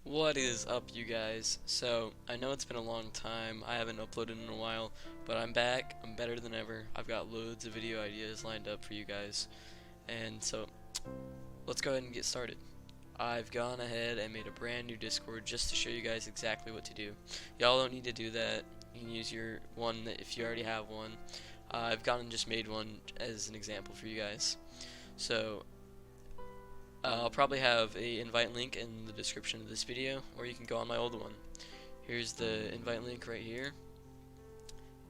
What is up, you guys? So, I know it's been a long time, I haven't uploaded in a while, but I'm back, I'm better than ever. I've got loads of video ideas lined up for you guys. And so, let's go ahead and get started. I've gone ahead and made a brand new Discord just to show you guys exactly what to do. Y'all don't need to do that. You can use your one if you already have one. I've gone and just made one as an example for you guys. So, I'll probably have a invite link in the description of this video, or you can go on my old one. Here's the invite link right here.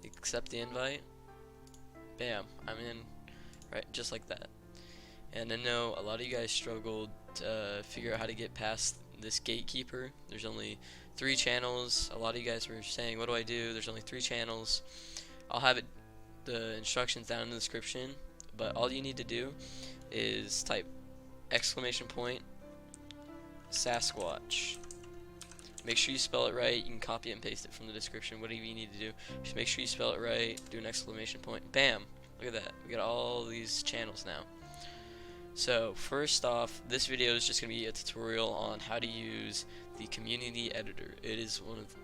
Accept the invite. Bam, I'm in, right, just like that. And I know a lot of you guys struggled to figure out how to get past this gatekeeper. There's only 3 channels. A lot of you guys were saying, what do I do? There's only 3 channels. I'll have the instructions down in the description, but all you need to do is type !sasquatch. Make sure you spell it right. You can copy it and paste it from the description, whatever you need to do. Just make sure you spell it right, do an exclamation point. Bam! Look at that. We got all these channels now. So first off, this video is just going to be a tutorial on how to use the community editor. It is one of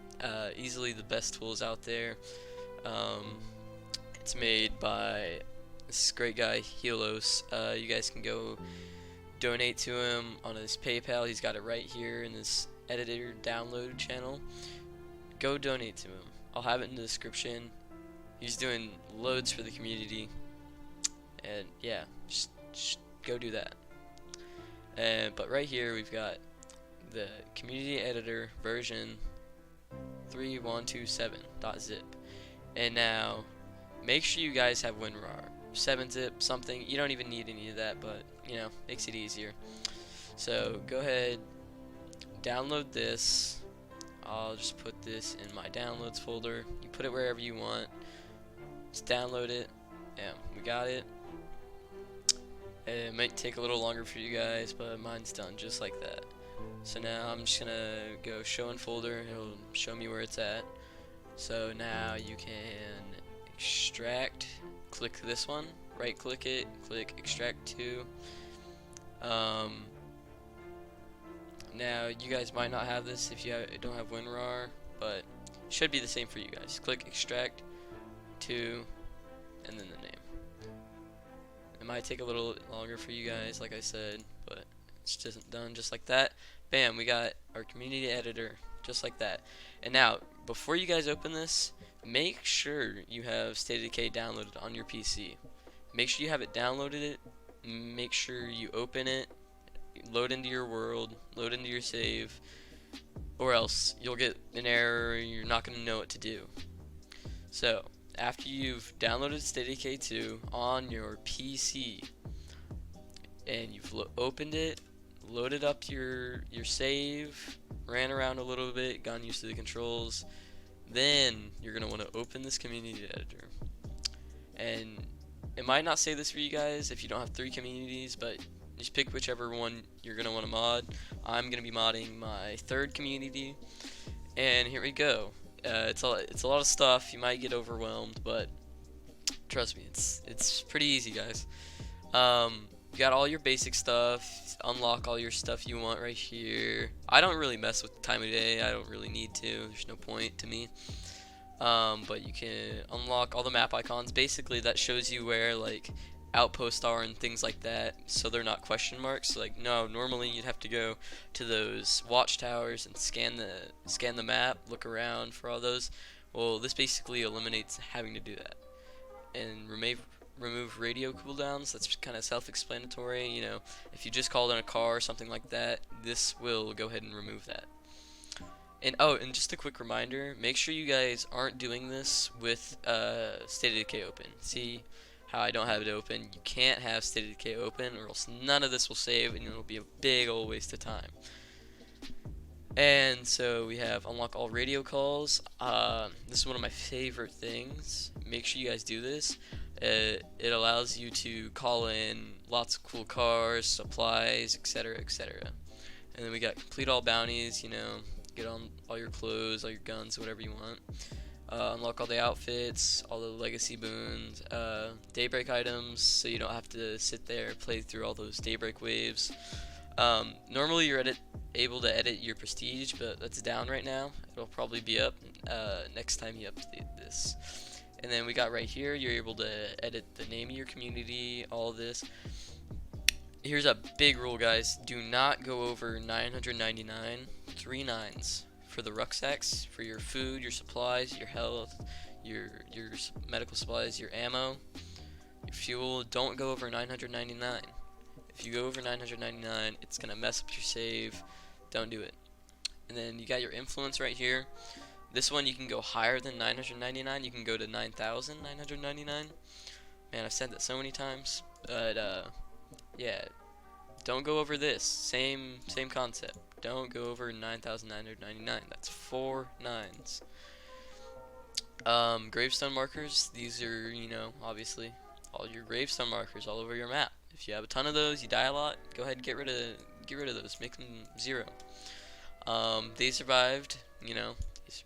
easily the best tools out there. It's made by this great guy, 𝐻𝐿𝐿𝐿. You guys can go donate to him on his PayPal. He's got it right here in this editor download channel. Go donate to him. I'll have it in the description. He's doing loads for the community, and yeah, just go do that. But right here we've got the community editor version 3127.zip, and now make sure you guys have WinRAR 7-zip something. You don't even need any of that, but you know, makes it easier. So go ahead, download this. I'll just put this in my downloads folder. You put it wherever you want. Just download it. Yeah, we got it. It might take a little longer for you guys, but mine's done just like that. So now I'm just gonna go show in folder. It'll show me where it's at. So now you can extract. Click this one, right click it, click extract to. Now you guys might not have this if you don't have WinRAR, but it should be the same for you guys. Click extract to, and then the name. It might take a little longer for you guys, like I said, but it's just done just like that. Bam, we got our community editor just like that. And now, before you guys open this, make sure you have State of Decay downloaded on your PC. Make sure you have it downloaded. Make sure you open it, load into your world, load into your save, or else you'll get an error. You're not going to know what to do. So after you've downloaded State of Decay 2 on your PC and you've opened it, loaded up your save, ran around a little bit, gotten used to the controls, then you're going to want to open this community editor. And it might not say this for you guys if you don't have 3 communities, but just pick whichever one you're going to want to mod. I'm going to be modding my 3rd community, and here we go. It's a lot of stuff. You might get overwhelmed, but trust me, it's pretty easy, guys. You got all your basic stuff. Unlock all your stuff you want right here. I don't really mess with the time of day. I don't really need to. There's no point to me. But you can unlock all the map icons. Basically, that shows you where like outposts are and things like that, so they're not question marks. Like, no, normally you'd have to go to those watchtowers and scan the map, look around for all those. Well, this basically eliminates having to do that. And remove radio cooldowns. That's kind of self-explanatory. You know, if you just called in a car or something like that, this will go ahead and remove that. And oh, and just a quick reminder, make sure you guys aren't doing this with State of Decay open. See how I don't have it open? You can't have State of Decay open, or else none of this will save, and it'll be a big old waste of time. And so we have unlock all radio calls. This is one of my favorite things. Make sure you guys do this. It allows you to call in lots of cool cars, supplies, etc., etc. And then we got complete all bounties. You know, get on all your clothes, all your guns, whatever you want. Unlock all the outfits, all the legacy boons, daybreak items, so you don't have to sit there and play through all those daybreak waves. Normally you're able to edit your prestige, but that's down right now. It'll probably be up next time you update this. And then we got right here, you're able to edit the name of your community, all of this. Here's a big rule, guys. Do not go over 999, 3 nines, for the rucksacks, for your food, your supplies, your health, your medical supplies, your ammo, your fuel. Don't go over 999. If you go over 999, it's gonna mess up your save. Don't do it. And then you got your influence right here. This one you can go higher than 999. You can go to 9,999. Man, I've said that so many times. But yeah, don't go over this. Same concept. Don't go over 9,999. That's 4 nines. Gravestone markers. These are, you know, obviously all your gravestone markers all over your map. If you have a ton of those, you die a lot, go ahead and get rid of those. Make them 0. They survived. You know, it's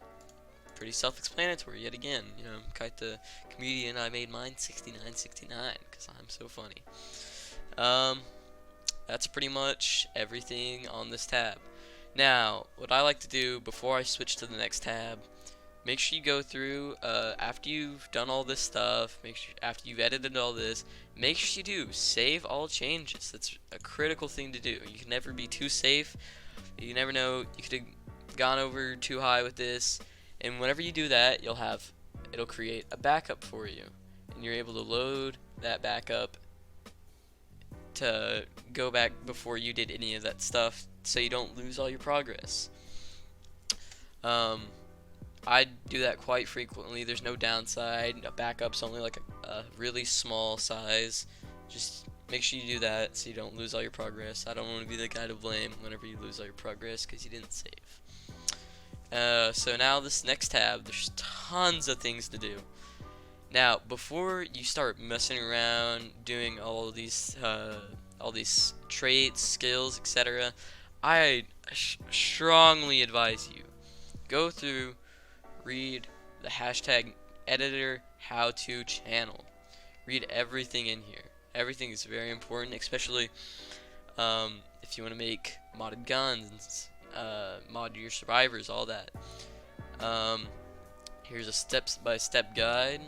pretty self-explanatory. Yet again, you know, I'm quite the comedian. I made mine 6969 because I'm so funny. That's pretty much everything on this tab. Now, what I like to do before I switch to the next tab, make sure you go through after you've done all this stuff, after you've edited all this, make sure you do save all changes. That's a critical thing to do. You can never be too safe. You never know, you could have gone over too high with this, and whenever you do that, it'll create a backup for you, and you're able to load that backup to go back before you did any of that stuff, so you don't lose all your progress. I do that quite frequently. There's no downside. A backup's only like a really small size. Just make sure you do that so you don't lose all your progress. I don't want to be the guy to blame whenever you lose all your progress because you didn't save. So now this next tab, there's tons of things to do. Now, before you start messing around doing all these traits, skills, etc., I strongly advise you go through, read the hashtag editor how to channel. Read everything in here. Everything is very important, especially if you want to make modded guns, mod your survivors, all that. Here's a step-by-step guide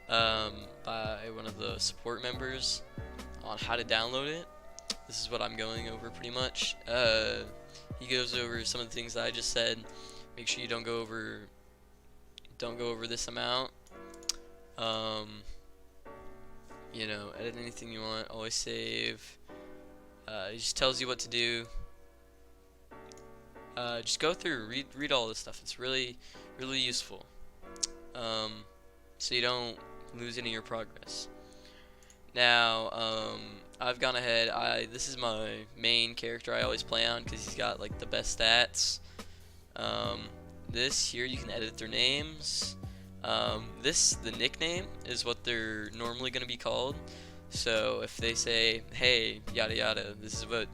by one of the support members on how to download it. This is what I'm going over pretty much. He goes over some of the things that I just said. Make sure you don't go over this amount. You know, edit anything you want, always save. He just tells you what to do. Just go through, read all this stuff. It's really useful. So you don't lose any of your progress. Now, I've gone ahead. This is my main character I always play on because he's got like the best stats. This here you can edit their names. The nickname is what they're normally going to be called. So if they say, hey, yada yada, this is what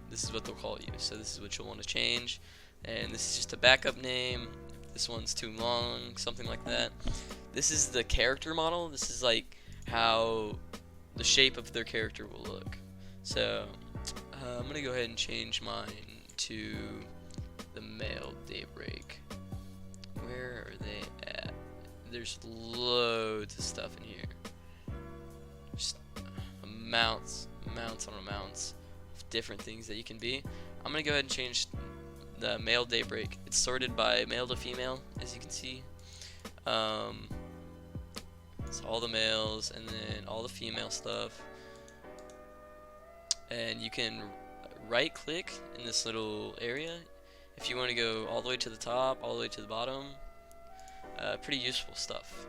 they'll call you. So this is what you'll want to change. And this is just a backup name. If this one's too long, something like that. This is the character model. This is like how the shape of their character will look. So I'm going to go ahead and change mine to the male daybreak. Where are they at? There's loads of stuff in here. Just amounts on amounts of different things that you can be. I'm gonna go ahead and change the male daybreak. It's sorted by male to female, as you can see. It's all the males and then all the female stuff. And you can right click in this little area if you want to go all the way to the top, all the way to the bottom. Pretty useful stuff.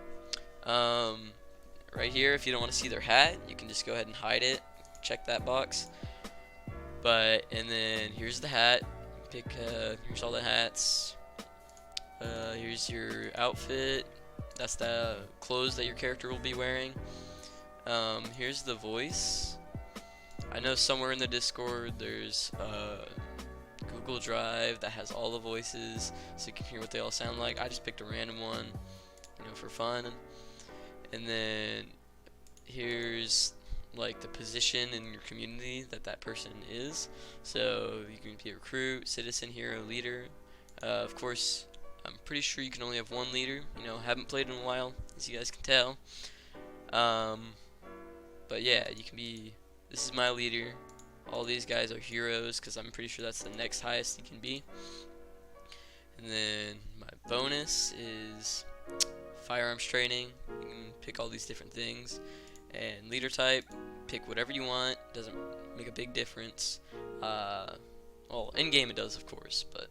Right here, if you don't want to see their hat, you can just go ahead and hide it. Check that box. And then here's the hat. Here's all the hats. Here's your outfit. That's the clothes that your character will be wearing. Here's the voice. I know somewhere in the Discord there's Google Drive that has all the voices so you can hear what they all sound like. I just picked a random one, you know, for fun. And then here's like the position in your community that that person is. So you can be a recruit, citizen, hero, leader. Of course, I'm pretty sure you can only have one leader. You know, haven't played in a while, as you guys can tell. But yeah, you can be. This is my leader. All these guys are heroes because I'm pretty sure that's the next highest you can be. And then my bonus is firearms training. You can pick all these different things. And leader type, pick whatever you want. Doesn't make a big difference. Well, in game it does, of course, but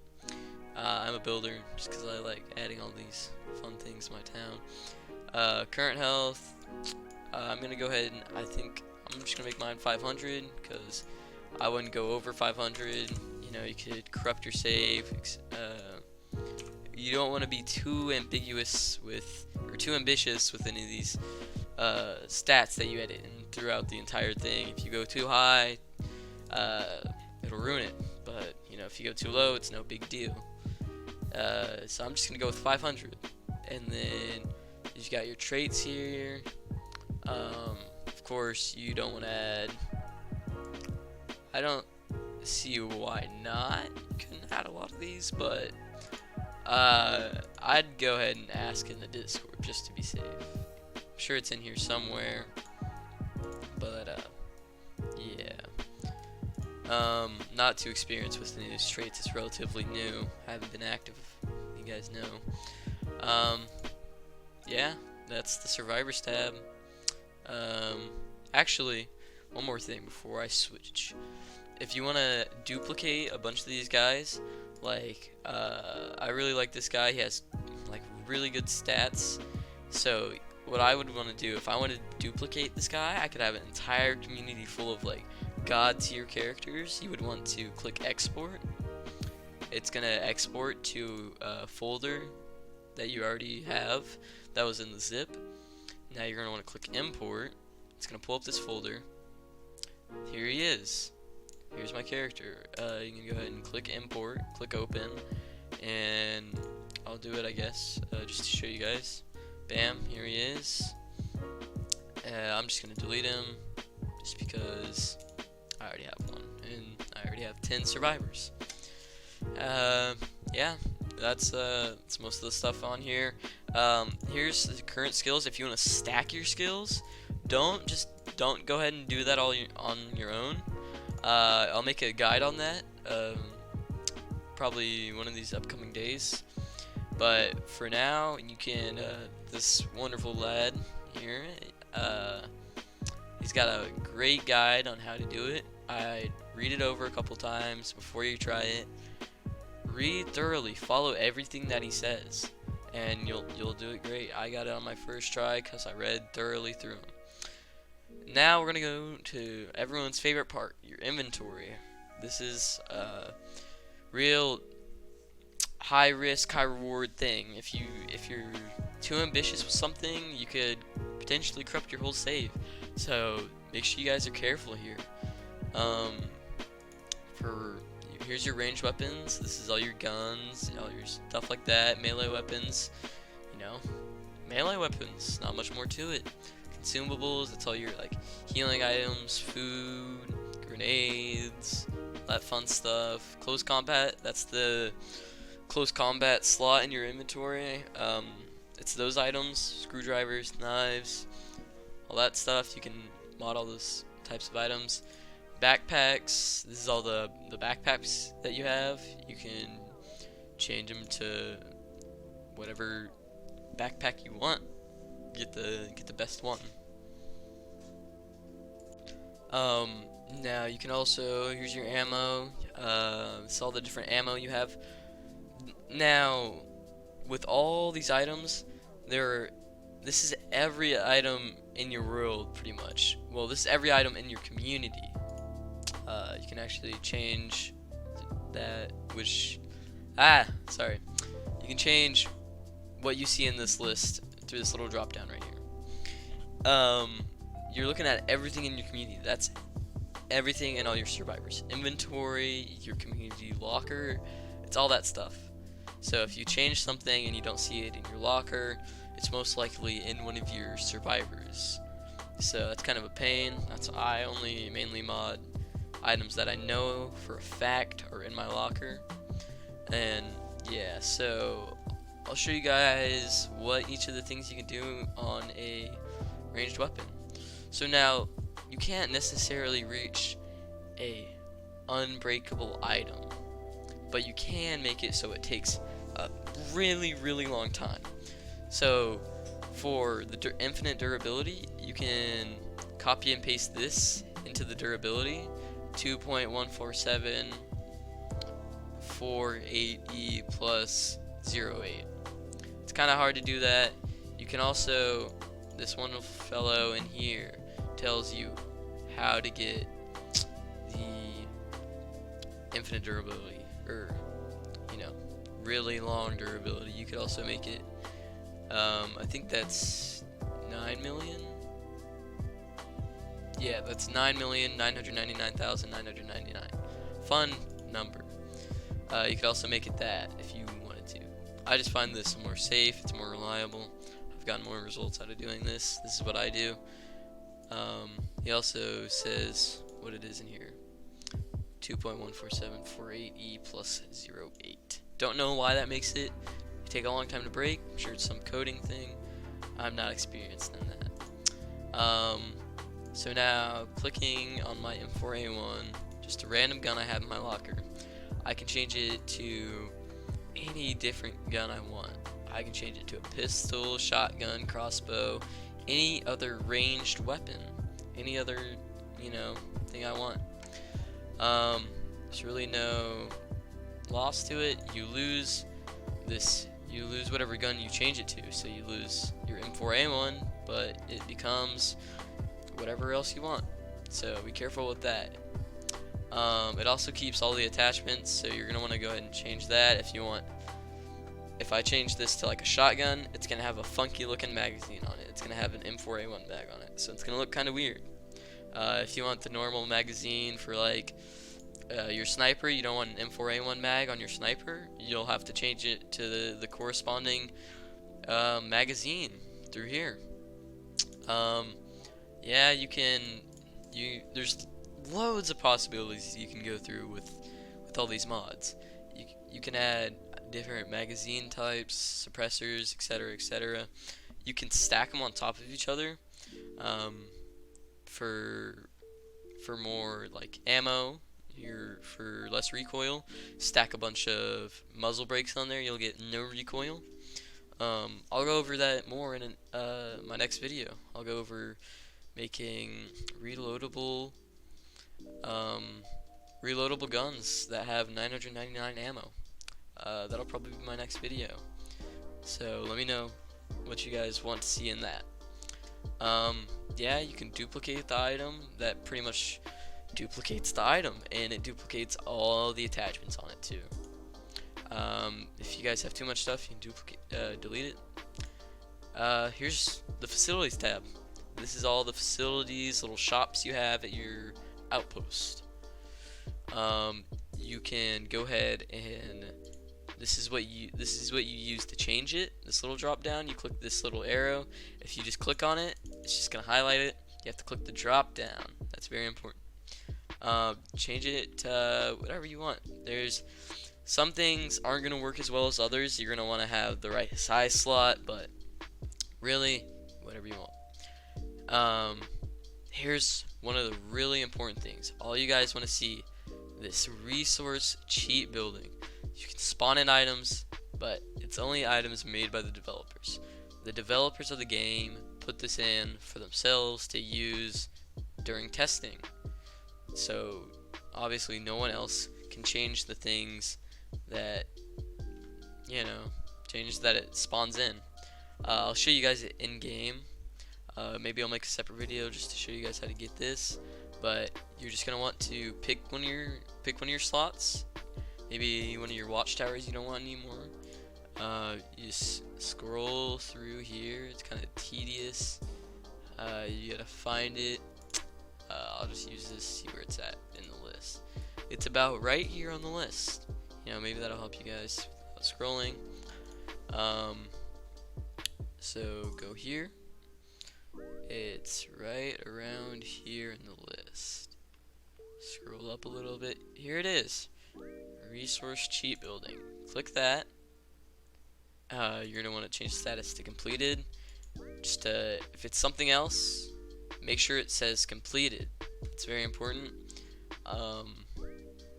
I'm a builder just because I like adding all these fun things to my town. Current health, I'm gonna go ahead and I think I'm just gonna make mine 500 because I wouldn't go over 500. You know, you could corrupt your save. You don't want to be too ambiguous with, or too ambitious with any of these stats that you edit in throughout the entire thing. If you go too high, it'll ruin it. But you know, if you go too low, it's no big deal. So I'm just gonna go with 500, and then you got your traits here. Of course, you don't want to add. I don't see why not. You can add a lot of these, but I'd go ahead and ask in the Discord just to be safe. I'm sure it's in here somewhere, but yeah. Not too experienced with any of these traits. It's relatively new. I haven't been active, you guys know. Yeah, that's the survivors tab. Actually, one more thing before I switch. If you want to duplicate a bunch of these guys, like I really like this guy. He has like really good stats. So what I would want to do, if I wanted to duplicate this guy, I could have an entire community full of like god tier characters. You would want to click export. It's gonna export to a folder that you already have that was in the zip. Now you're gonna want to click import. It's gonna pull up this folder. Here he is. Here's my character. You can go ahead and click import, click open, and I'll do it, I guess, just to show you guys. Bam, here he is. I'm just gonna delete him just because I already have one, and I already have 10 survivors. Yeah, that's most of the stuff on here. Here's the current skills. If you want to stack your skills, don't go ahead and do that all on your own. I'll make a guide on that, probably one of these upcoming days. But for now, you can, this wonderful lad here, he's got a great guide on how to do it. I'd read it over a couple times before you try it. Read thoroughly, follow everything that he says, and you'll do it great. I got it on my first try because I read thoroughly through them. Now we're gonna go to everyone's favorite part, your inventory. This is a real high risk, high reward thing. If you're too ambitious with something, you could potentially corrupt your whole save. So make sure you guys are careful here. Here's your ranged weapons. This is all your guns, all your stuff like that. Melee weapons, you know, melee weapons. Not much more to it. Consumables, that's all your like healing items, food, grenades, that fun stuff. Close combat, that's the close combat slot in your inventory. It's those items, screwdrivers, knives, all that stuff. You can mod all those types of items. Backpacks, this is all the backpacks that you have. You can change them to whatever backpack you want. Get the best one. Now you can also, here's your ammo. It's all the different ammo you have. Now with all these items, this is every item in your world pretty much. Well, this is every item in your community. You can actually change that, you can change what you see in this list through this little drop down right here. You're looking at everything in your community. That's everything in all your survivors. Inventory, your community locker, it's all that stuff. So if you change something and you don't see it in your locker, it's most likely in one of your survivors. So that's kind of a pain. That's why I only mainly mod items that I know for a fact are in my locker. And yeah, so I'll show you guys what each of the things you can do on a ranged weapon. So now, you can't necessarily reach a unbreakable item, but you can make it so it takes a really long time. So for the infinite durability, you can copy and paste this into the durability 2.14748E plus 08. It's kind of hard to do that. You can also, this one fellow in here tells you how to get the infinite durability, or really long durability. You could also make it I think that's 9 million. Yeah, that's 9,999,999. Fun number. You could also make it that if you wanted to. I just find this more safe, it's more reliable. I've gotten more results out of doing this. This is what I do. He also says what it is in here. 2.14748E plus 08. Don't know why that makes it take a long time to break. I'm sure it's some coding thing. I'm not experienced in that. So now, clicking on my M4A1, just a random gun I have in my locker, I can change it to any different gun I want. I can change it to a pistol, shotgun, crossbow, any other ranged weapon, any other, thing I want. There's really no loss to it. You lose whatever gun you change it to. So you lose your M4A1, but it becomes whatever else you want. So be careful with that. It also keeps all the attachments, so you're gonna want to go ahead and change that if you want. If I change this to like a shotgun, it's gonna have a funky looking magazine on it. It's gonna have an M4A1 bag on it, so it's gonna look kind of weird. If you want the normal magazine for like your sniper, you don't want an M4A1 mag on your sniper, you'll have to change it to the corresponding magazine through here. Yeah, there's loads of possibilities you can go through with all these mods. You can add different magazine types, suppressors, etc. You can stack them on top of each other for more like ammo. For less recoil, stack a bunch of muzzle brakes on there, you'll get no recoil. I'll go over that more in my next video. I'll go over making reloadable guns that have 999 ammo. That'll probably be my next video. So let me know what you guys want to see in that. Yeah, you can duplicate the item. That pretty much duplicates the item, and it duplicates all the attachments on it too. If you guys have too much stuff, you can delete it. Here's the facilities tab. This is all the facilities, little shops you have at your outpost. You can go ahead and this is what you use to change it. This little drop down, you click this little arrow. If you just click on it, it's just gonna highlight it. You have to click the drop down. That's very important. Change it to whatever you want. There's some things aren't gonna work as well as others. You're gonna want to have the right size slot, but really, whatever you want. Here's one of the really important things. All you guys want to see, this resource cheat building. You can spawn in items, but it's only items made by the developers. The developers of the game put this in for themselves to use during testing. So obviously no one else can change the things that change that it spawns in. I'll show you guys it in game. Maybe I'll make a separate video just to show you guys how to get this. But you're just gonna want to pick one of your slots. Maybe one of your watchtowers you don't want anymore. You just scroll through here. It's kind of tedious. You gotta find it. I'll just use this, see where it's at in the list. It's about right here on the list. Maybe that'll help you guys without scrolling. So go here, It's right around here in the list. Scroll up a little bit. Here it is. Resource cheat building. Click that. You're gonna want to change status to completed. Just if it's something else, make sure it says completed. It's very important.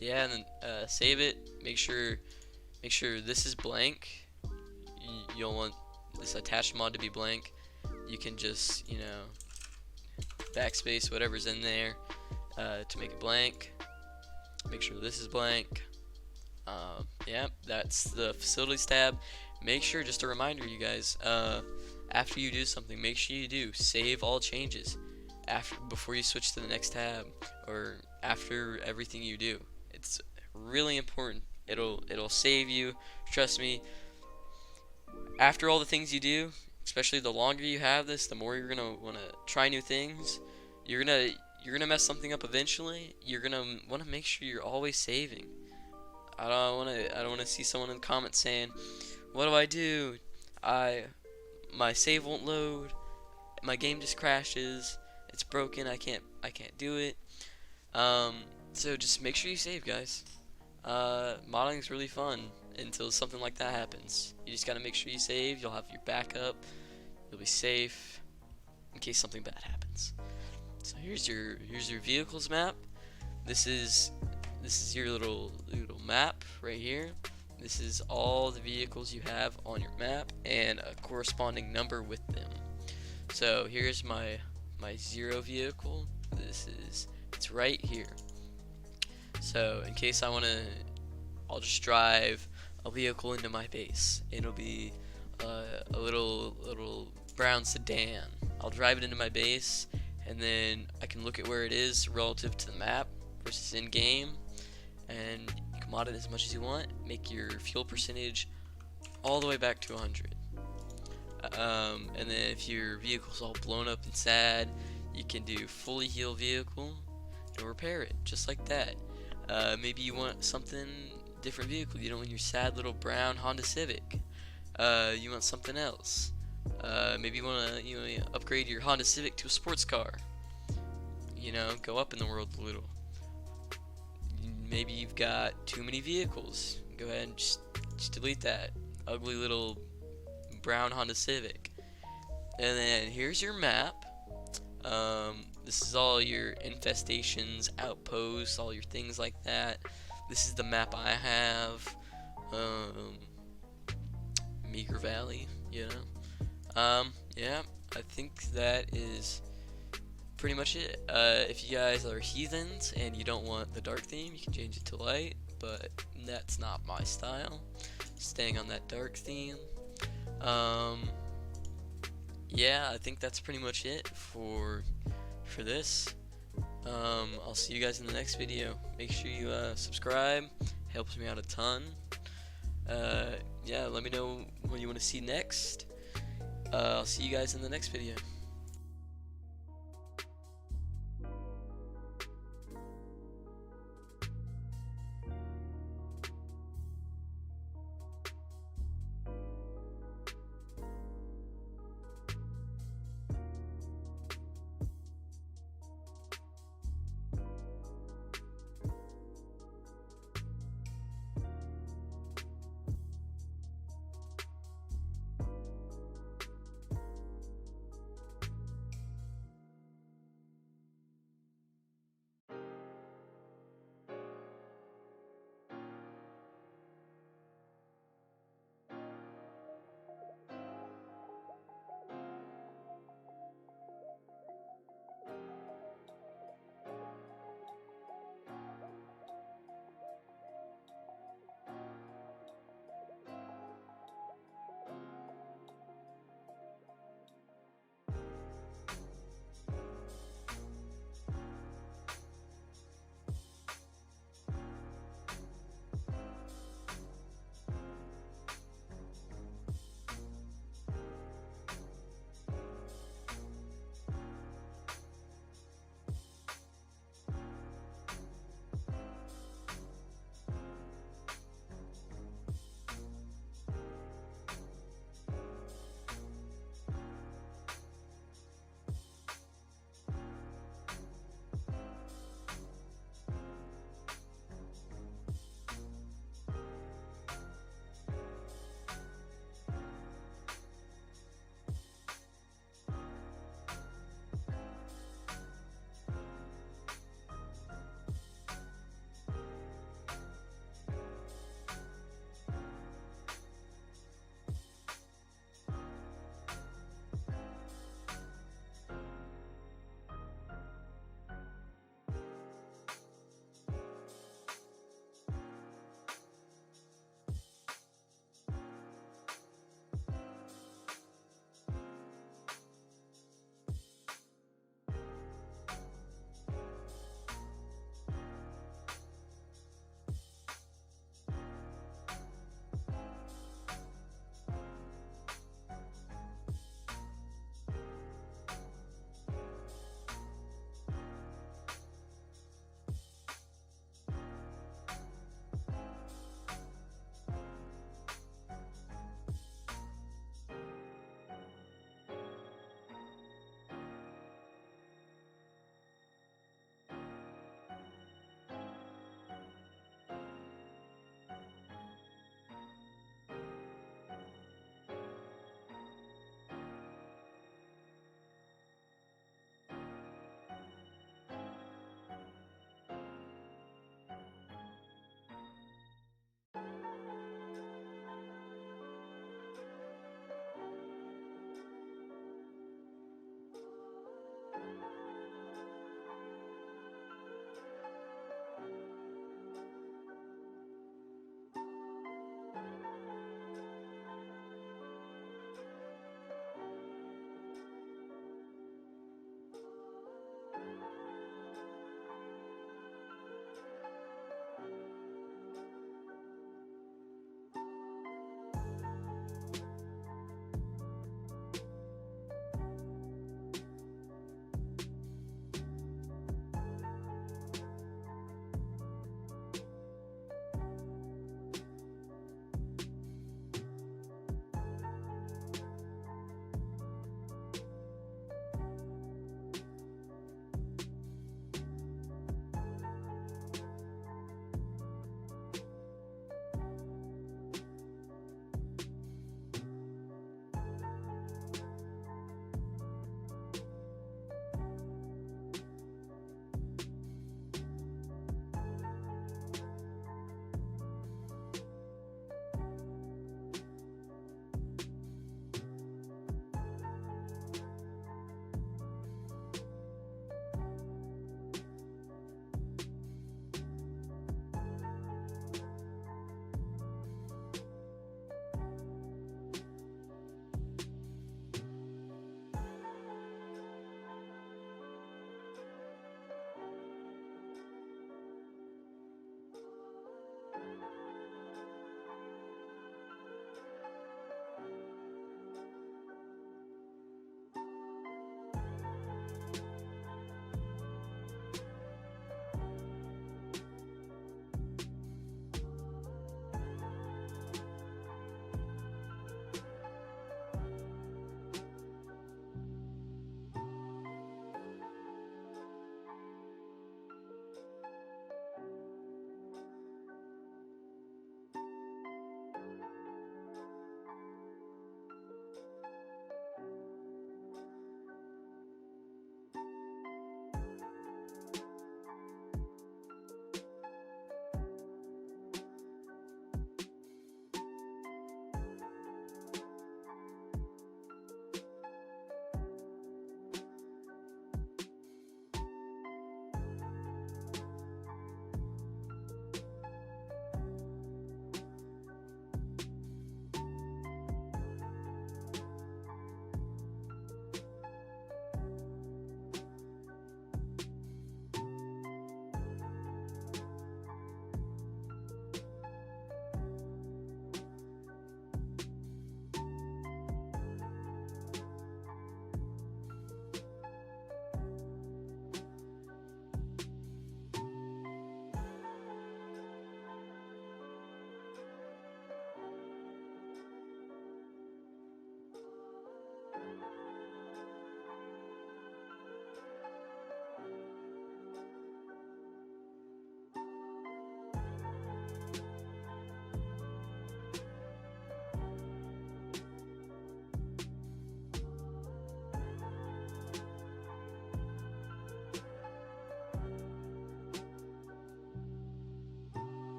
Yeah, and then save it. Make sure this is blank. You'll want this attached mod to be blank. You can just, you know, backspace whatever's in there to make it blank. Make sure this is blank. Yeah, that's the facilities tab. Make sure, just a reminder, you guys, after you do something, make sure you do save all changes before you switch to the next tab, or after everything you do. It's really important. It'll save you. Trust me. After all the things you do, especially the longer you have this, the more you're gonna want to try new things. You're gonna mess something up eventually. You're gonna want to make sure you're always saving. I don't want to see someone in the comments saying, "What do I do? My save won't load. My game just crashes. It's broken. I can't do it." So just make sure you save, guys. Modding is really fun until something like that happens. You just gotta make sure you save. You'll have your backup. You'll be safe in case something bad happens. So here's your vehicles map. This is your little map right here. This is all the vehicles you have on your map and a corresponding number with them. So here's my 0 vehicle. It's right here. So in case I'll just drive a vehicle into my base. It'll be a little brown sedan. I'll drive it into my base, and then I can look at where it is relative to the map versus in game, and you can mod it as much as you want. Make your fuel percentage all the way back to 100. And then if your vehicle's all blown up and sad, you can do fully heal vehicle and repair it just like that. Maybe you want something different vehicle. You don't want your sad little brown Honda Civic. You want something else. Maybe you want to upgrade your Honda Civic to a sports car. Go up in the world a little. Maybe you've got too many vehicles. Go ahead and just delete that ugly little brown Honda Civic. And then here's your map. This is all your infestations, outposts, all your things like that. This is the map I have. Meager Valley, yeah, I think that is pretty much it. If you guys are heathens and you don't want the dark theme, you can change it to light, but that's not my style. Staying on that dark theme. Yeah, I think that's pretty much it for this. I'll see you guys in the next video. Make sure you subscribe. Helps me out a ton. Yeah, let me know what you want to see next. I'll see you guys in the next video.